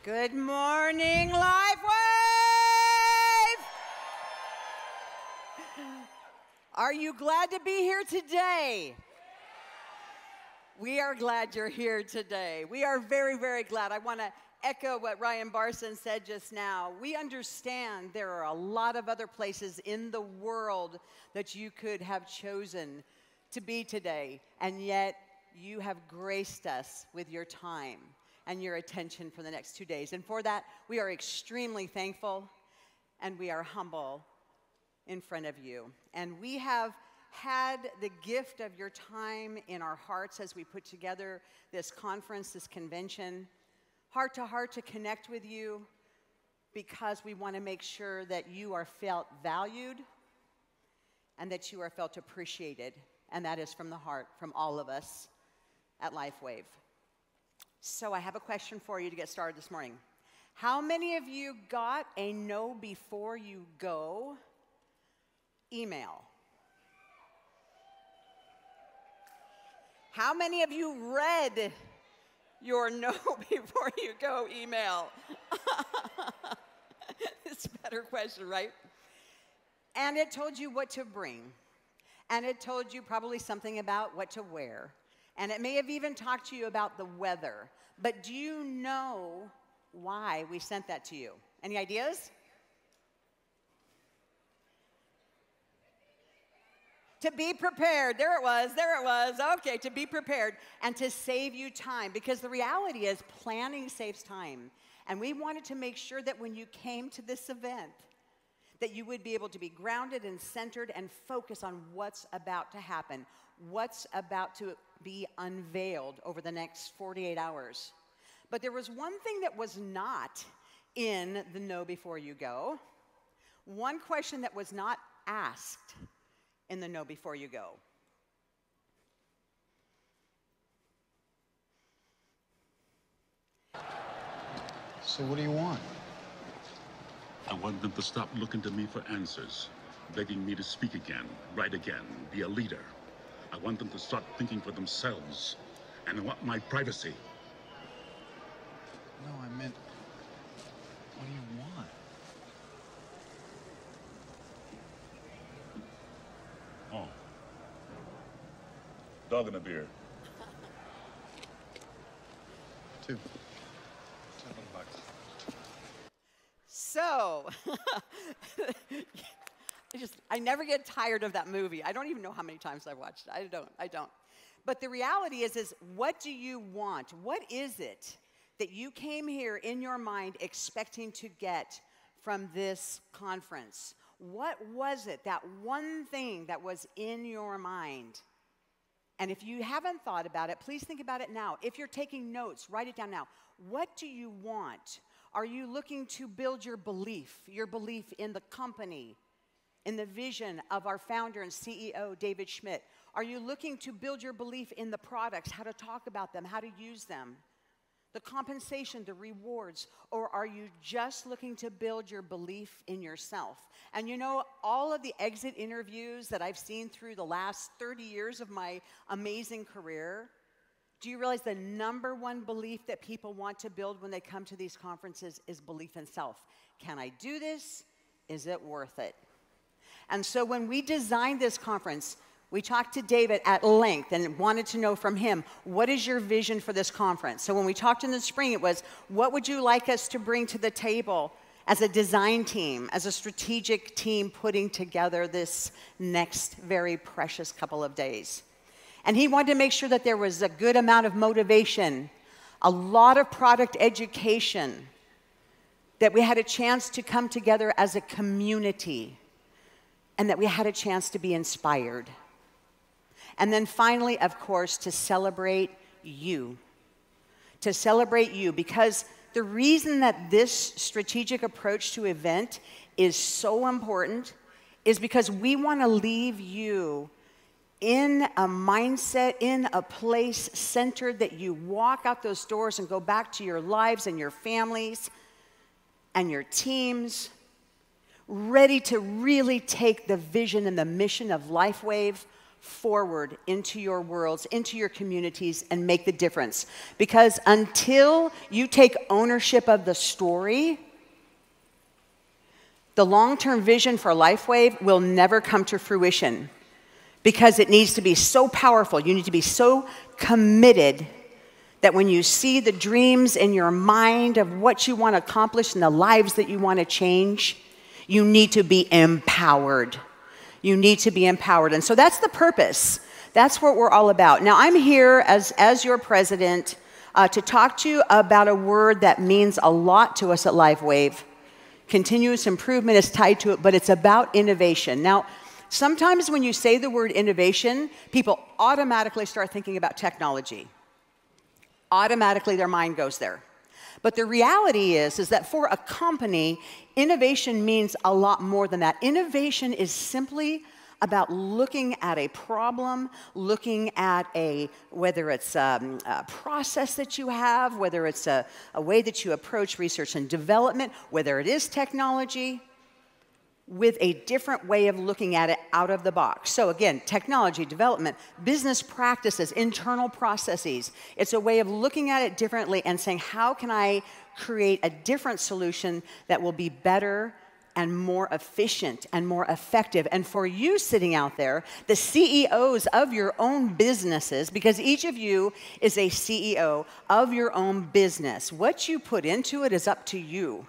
Good morning, Lifewave! Are you glad to be here today? We are glad you're here today. We are very, very glad. I want to echo what Ryan Barson said just now. We understand there are a lot of other places in the world that you could have chosen to be today, and yet you have graced us with your time and your attention for the next 2 days. And for that, we are extremely thankful, and we are humble in front of you. And we have had the gift of your time in our hearts as we put together this conference, this convention, heart to connect with you, because we want to make sure that you are felt valued and that you are felt appreciated. And that is from the heart, from all of us at Lifewave. So I have a question for you to get started this morning. How many of you got a know before you go email? How many of you read your know before you go email? It's a better question, right? And it told you what to bring. And it told you probably something about what to wear. And it may have even talked to you about the weather. But do you know why we sent that to you? Any ideas? To be prepared. There it was. Okay, to be prepared and to save you time. Because the reality is planning saves time. And we wanted to make sure that when you came to this event, that you would be able to be grounded and centered and focus on what's about to happen, what's about to be unveiled over the next 48 hours. But there was one thing that was not in the know before you go. One question that was not asked in the know before you go. So what do you want? I want them to stop looking to me for answers, begging me to speak again, write again, be a leader. I want them to start thinking for themselves, and I want my privacy. No, I meant, what do you want? Oh. Dog and a beer. Two. $7. So, I never get tired of that movie. I don't even know how many times I've watched it. I don't. But the reality is what do you want? What is it that you came here in your mind expecting to get from this conference? What was it, that one thing that was in your mind? And if you haven't thought about it, please think about it now. If you're taking notes, write it down now. What do you want? Are you looking to build your belief in the company, in the vision of our founder and CEO, David Schmidt? Are you looking to build your belief in the products, how to talk about them, how to use them, the compensation, the rewards? Or are you just looking to build your belief in yourself? And you know, all of the exit interviews that I've seen through the last 30 years of my amazing career, do you realize the number one belief that people want to build when they come to these conferences is belief in self? Can I do this? Is it worth it? And so when we designed this conference, we talked to David at length and wanted to know from him, what is your vision for this conference? So when we talked in the spring, it was, what would you like us to bring to the table as a design team, as a strategic team putting together this next very precious couple of days? And he wanted to make sure that there was a good amount of motivation, a lot of product education, that we had a chance to come together as a community, and that we had a chance to be inspired. And then finally, of course, to celebrate you. To celebrate you, because the reason that this strategic approach to event is so important is because we want to leave you in a mindset, in a place centered that you walk out those doors and go back to your lives and your families and your teams, ready to really take the vision and the mission of Lifewave forward into your worlds, into your communities, and make the difference. Because until you take ownership of the story, the long-term vision for LifeWave will never come to fruition, because it needs to be so powerful. You need to be so committed that when you see the dreams in your mind of what you want to accomplish and the lives that you want to change, you need to be empowered. You need to be empowered. And so that's the purpose. That's what we're all about. Now, I'm here as your president to talk to you about a word that means a lot to us at LifeWave. Continuous improvement is tied to it, but it's about innovation. Now, sometimes when you say the word innovation, people automatically start thinking about technology. Automatically, their mind goes there. But the reality is that for a company, innovation means a lot more than that. Innovation is simply about looking at a problem, looking at whether it's a process that you have, whether it's a way that you approach research and development, whether it is technology, with a different way of looking at it out of the box. So again, technology, development, business practices, internal processes. It's a way of looking at it differently and saying, how can I create a different solution that will be better and more efficient and more effective? And for you sitting out there, the CEOs of your own businesses, because each of you is a CEO of your own business, what you put into it is up to you.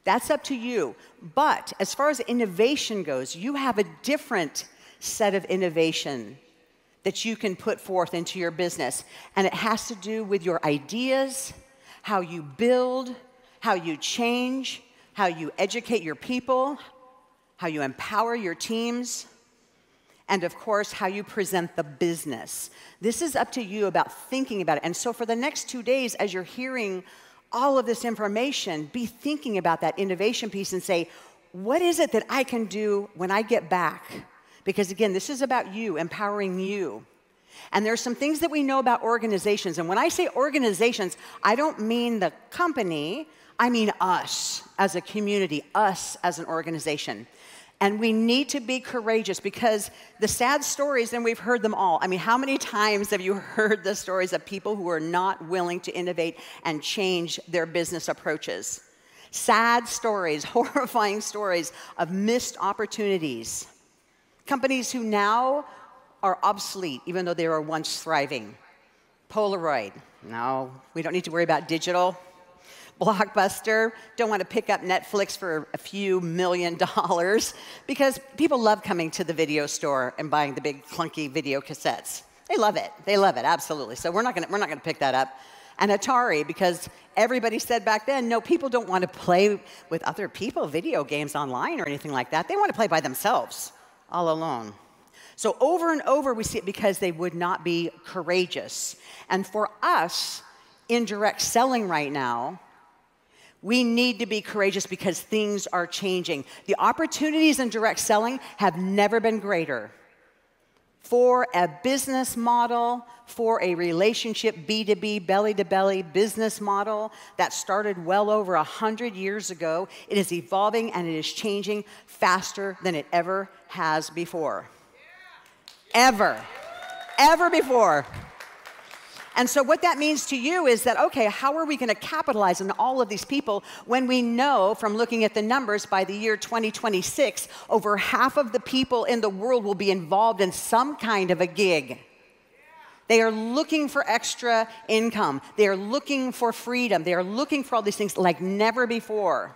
That's up to you. But as far as innovation goes, you have a different set of innovation that you can put forth into your business. And it has to do with your ideas, how you build, how you change, how you educate your people, how you empower your teams, and of course, how you present the business. This is up to you about thinking about it. And so for the next 2 days, as you're hearing all of this information, be thinking about that innovation piece and say, what is it that I can do when I get back? Because again, this is about you, empowering you. And there's some things that we know about organizations. And when I say organizations, I don't mean the company, I mean us as a community, us as an organization. And we need to be courageous, because the sad stories, and we've heard them all. I mean, how many times have you heard the stories of people who are not willing to innovate and change their business approaches? Sad stories, horrifying stories of missed opportunities. Companies who now are obsolete, even though they were once thriving. Polaroid, no, we don't need to worry about digital. Blockbuster, don't want to pick up Netflix for a few $1 million, because people love coming to the video store and buying the big clunky video cassettes. They love it, absolutely. So we're not gonna pick that up. And Atari, because everybody said back then, no, people don't want to play with other people, video games online or anything like that. They want to play by themselves, all alone. So over and over we see it, because they would not be courageous. And for us, in direct selling right now, we need to be courageous, because things are changing. The opportunities in direct selling have never been greater. For a business model, for a relationship, B2B, belly-to-belly business model that started well over 100 years ago, it is evolving and it is changing faster than it ever has before. Ever before. And so what that means to you is that, okay, how are we going to capitalize on all of these people when we know from looking at the numbers by the year 2026, over half of the people in the world will be involved in some kind of a gig. They are looking for extra income. They are looking for freedom. They are looking for all these things like never before.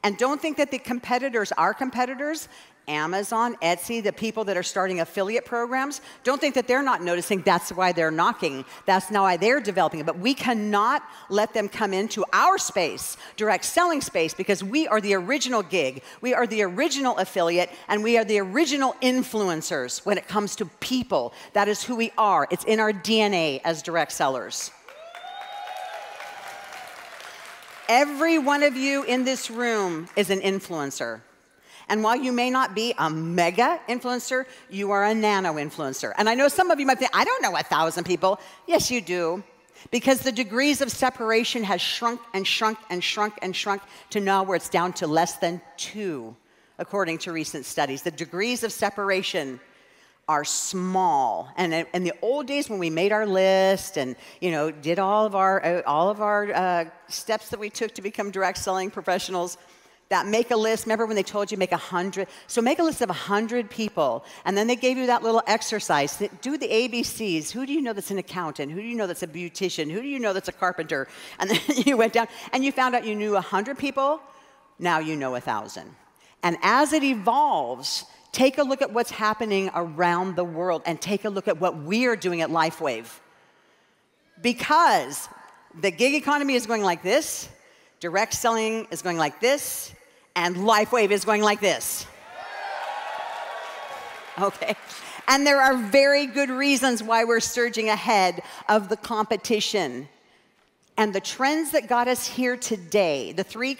And don't think that the competitors, our competitors, Amazon, Etsy, the people that are starting affiliate programs, don't think that they're not noticing. That's why they're knocking. That's now why they're developing it. But we cannot let them come into our space, direct selling space, because we are the original gig. We are the original affiliate, and we are the original influencers when it comes to people. That is who we are. It's in our DNA as direct sellers. Every one of you in this room is an influencer. And while you may not be a mega influencer, you are a nano influencer. And I know some of you might think, I don't know 1,000 people. Yes, you do. Because the degrees of separation has shrunk and shrunk and shrunk and shrunk to now where it's down to less than 2, according to recent studies. The degrees of separation are small. And in the old days when we made our list and, did all of our steps that we took to become direct selling professionals, that make a list, remember when they told you make 100? So make a list of 100 people, and then they gave you that little exercise. Do the ABCs. Who do you know that's an accountant? Who do you know that's a beautician? Who do you know that's a carpenter? And then you went down, and you found out you knew 100 people. Now you know 1,000. And as it evolves, take a look at what's happening around the world, and take a look at what we're doing at LifeWave. Because the gig economy is going like this, direct selling is going like this, and LifeWave is going like this. Okay? And there are very good reasons why we're surging ahead of the competition. And the trends that got us here today, the three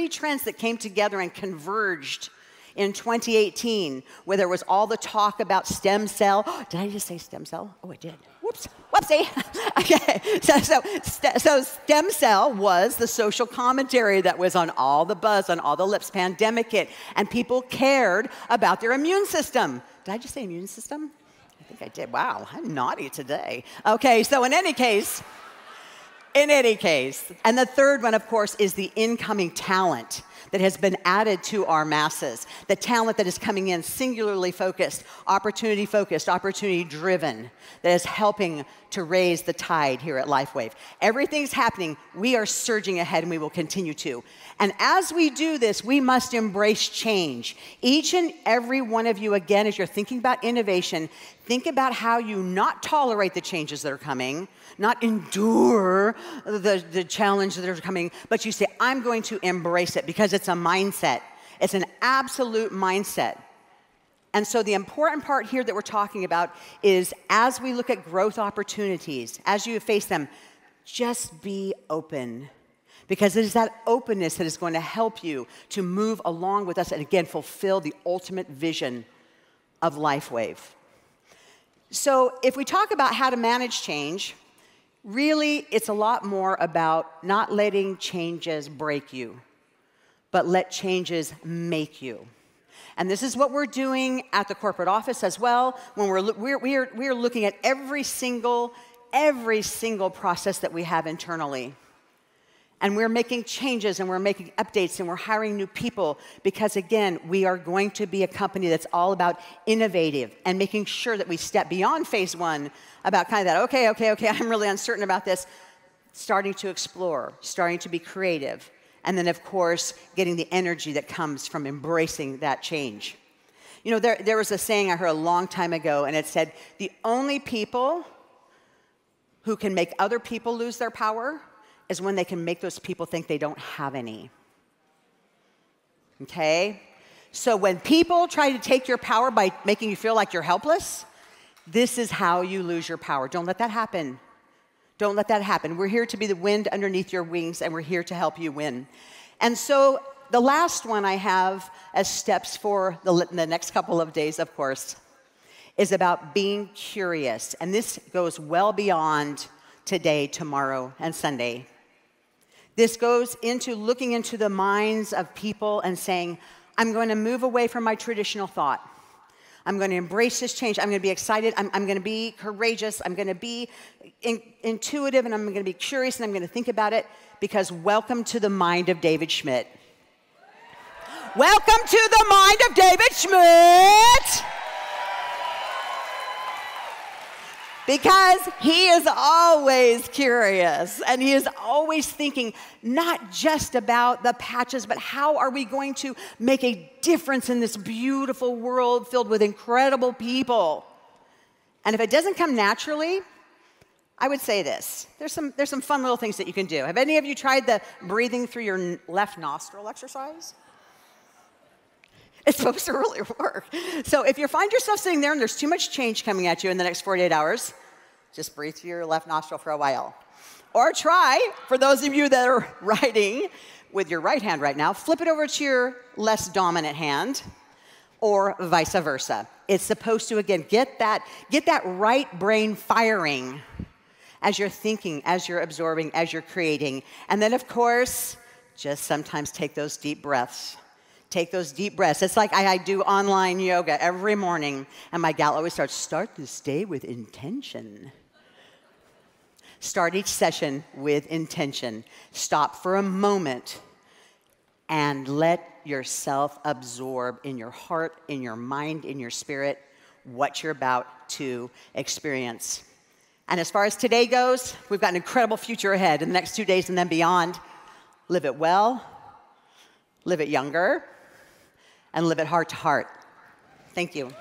trends that came together and converged in 2018, where there was all the talk about stem cell. Did I just say stem cell? Oh, I did. Whoops. Whoopsie. Okay. So stem cell was the social commentary that was on all the buzz, on all the lips. Pandemic hit, and people cared about their immune system. Did I just say immune system? I think I did. Wow, I'm naughty today. Okay, so in any case, and the third one, of course, is the incoming talent that has been added to our masses. The talent that is coming in singularly focused, opportunity-driven, that is helping to raise the tide here at LifeWave. Everything's happening. We are surging ahead, and we will continue to. And as we do this, we must embrace change. Each and every one of you, again, as you're thinking about innovation, think about how you not tolerate the changes that are coming, not endure the challenges that are coming, but you say, I'm going to embrace it, because it's a mindset. It's an absolute mindset. And so the important part here that we're talking about is, as we look at growth opportunities, as you face them, just be open. Because it is that openness that is going to help you to move along with us and, again, fulfill the ultimate vision of LifeWave. So if we talk about how to manage change, really it's a lot more about not letting changes break you, but let changes make you. And this is what we're doing at the corporate office as well, when we're looking at every single process that we have internally. And we're making changes, and we're making updates, and we're hiring new people, because, again, we are going to be a company that's all about innovative and making sure that we step beyond phase one, about kind of that, okay, I'm really uncertain about this, starting to explore, starting to be creative, and then, of course, getting the energy that comes from embracing that change. There was a saying I heard a long time ago, and it said, the only people who can make other people lose their power is when they can make those people think they don't have any. Okay? So when people try to take your power by making you feel like you're helpless, this is how you lose your power. Don't let that happen. Don't let that happen. We're here to be the wind underneath your wings, and we're here to help you win. And so the last one I have as steps for the next couple of days, of course, is about being curious. And this goes well beyond today, tomorrow, and Sunday. This goes into looking into the minds of people and saying, I'm going to move away from my traditional thought. I'm going to embrace this change. I'm going to be excited. I'm going to be courageous. I'm going to be intuitive, and I'm going to be curious, and I'm going to think about it, because welcome to the mind of David Schmidt. Welcome to the mind of David Schmidt. Because he is always curious, and he is always thinking not just about the patches, but how are we going to make a difference in this beautiful world filled with incredible people? And if it doesn't come naturally, I would say this. There's some fun little things that you can do. Have any of you tried the breathing through your left nostril exercise? It's supposed to really work. So if you find yourself sitting there and there's too much change coming at you in the next 48 hours, just breathe through your left nostril for a while. Or try, for those of you that are writing with your right hand right now, flip it over to your less dominant hand, or vice versa. It's supposed to, again, get that right brain firing as you're thinking, as you're absorbing, as you're creating. And then, of course, just sometimes take those deep breaths. Take those deep breaths. It's like I do online yoga every morning, and my gal always starts, start this day with intention. Start each session with intention. Stop for a moment and let yourself absorb in your heart, in your mind, in your spirit, what you're about to experience. And as far as today goes, we've got an incredible future ahead in the next 2 days and then beyond. Live it well, live it younger, and live it heart to heart. Thank you.